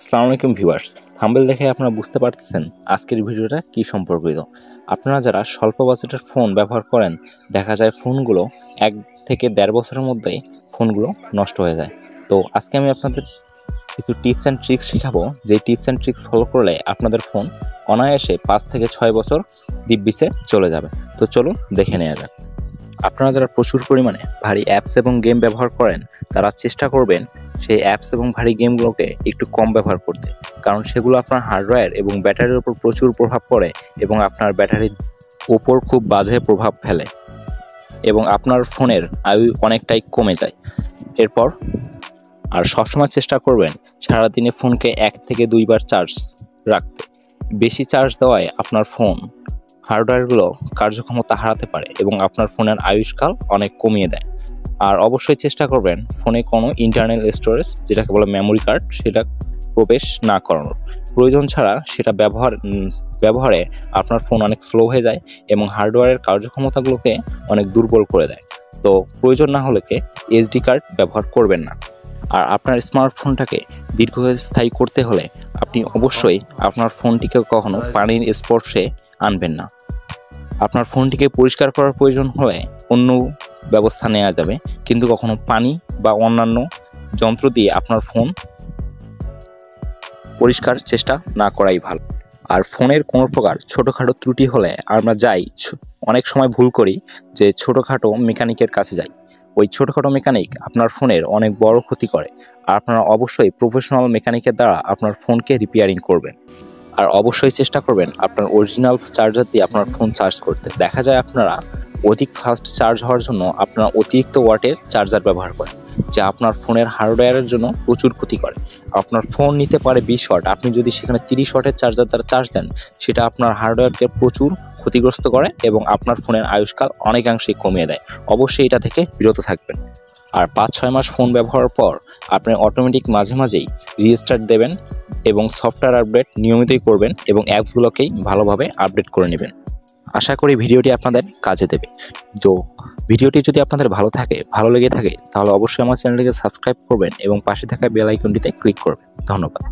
আসসালামু আলাইকুম viewers, thumbnail দেখে আপনারা বুঝতে পারতেছেন আজকের ভিডিওটা কি সম্পর্কিত। আপনারা যারা স্বল্প বাজেটের ফোন ব্যবহার করেন, দেখা যায় ফোনগুলো 1 থেকে 1.5 বছরের মধ্যেই ফোনগুলো নষ্ট হয়ে যায়। তো আজকে আমি আপনাদের কিছু টিপস অ্যান্ড ট্রিক্স শেখাবো, যে টিপস অ্যান্ড ট্রিক্স ফলো করলে আপনাদের ফোন অনায়াসে 5 থেকে 6 বছর দিব্যিসে চলে যাবে। তো চলুন দেখে নেওয়া যাক। আপনারা যারা প্রচুর পরিমাণে ভারী অ্যাপস এবং গেম ব্যবহার করেন, তারা চেষ্টা করবেন সেই অ্যাপস এবং ভারী গেমগুলোকে একটু কম ব্যবহার করতে, কারণ সেগুলো আপনার হার্ডওয়্যার এবং ব্যাটারির উপর প্রচুর প্রভাব পড়ে এবং আপনার ব্যাটারির উপর খুব বাজে প্রভাব ফেলে এবং আপনার ফোনের আয়ু অনেকটাই কমে যায়। এরপর আর সবসময় চেষ্টা করবেন সারাদিনে ফোনকে 1 থেকে 2 বার চার্জ রাখতে। বেশি চার্জ দেওয়ায় আপনার ফোন হার্ডওয়্যারগুলো কার্যক্ষমতা হারাতে পারে এবং আপনার ফোনের আয়ুষ্কাল অনেক কমিয়ে দেয়। আর অবশ্যই চেষ্টা করবেন ফোনে কোনো ইন্টারনাল স্টোরেজ, যেটাকে বলে মেমোরি কার্ড, সেটা প্রবেশ না করানোর। প্রয়োজন ছাড়া সেটা ব্যবহারে আপনার ফোন অনেক স্লো হয়ে যায় এবং হার্ডওয়্যারের কার্যক্ষমতাগুলোকে অনেক দুর্বল করে দেয়। তো প্রয়োজন না হলে এসডি কার্ড ব্যবহার করবেন না। আর আপনার স্মার্টফোনটাকে দীর্ঘস্থায়ী করতে হলে আপনি অবশ্যই আপনার ফোনটিকে কখনো পানির স্পর্শে আনবেন না। আপনার ফোনটিকে পরিষ্কার করার প্রয়োজন হলে অন্য ব্যবস্থা নেওয়া যাবে, কিন্তু কখনো পানি বা অন্যান্য যন্ত্র দিয়ে আপনার ফোন পরিষ্কার চেষ্টা না করাই ভালো। আর ফোনের কোনো প্রকার ছোটোখাটো ত্রুটি হলে আমরা অনেক সময় ভুল করি যে ছোটোখাটো মেকানিকের কাছে যাই। ওই ছোটোখাটো মেকানিক আপনার ফোনের অনেক বড় ক্ষতি করে। আর আপনারা অবশ্যই প্রফেশনাল মেকানিকের দ্বারা আপনার ফোনকে রিপেয়ারিং করবেন। আর অবশ্যই চেষ্টা করবেন আপনার অরিজিনাল চার্জার দিয়ে আপনার ফোন চার্জ করতে। দেখা যায় আপনারা অধিক ফাস্ট চার্জ হওয়ার জন্য আপনারা অতিরিক্ত ওয়াটের চার্জার ব্যবহার করেন, যা আপনার ফোনের হার্ডওয়্যারের জন্য প্রচুর ক্ষতি করে। আপনার ফোন নিতে পারে 20 ওয়াট, আপনি যদি সেখানে 30 ওয়াটের চার্জার দ্বারা চার্জ দেন, সেটা আপনার হার্ডওয়্যারকে প্রচুর ক্ষতিগ্রস্ত করে এবং আপনার ফোনের আয়ুষ্কাল অনেকাংশেই কমিয়ে দেয়। অবশ্যই এটা থেকে বিরত থাকবেন। আর 5-6 মাস ফোন ব্যবহারের পর আপনি অটোমেটিক মাঝে মাঝেই রিস্টার্ট দেবেন এবং সফটওয়্যার আপডেট নিয়মিতই করবেন এবং অ্যাপসগুলোকেই ভালোভাবে আপডেট করে নেবেন। আশা করি ভিডিওটি আপনাদের কাজে দেবে। তো ভিডিওটি যদি আপনাদের ভালো লেগে থাকে, তাহলে অবশ্যই আমার চ্যানেলটিকে সাবস্ক্রাইব করবেন এবং পাশে থাকা বেল আইকনটিতে ক্লিক করবেন। ধন্যবাদ।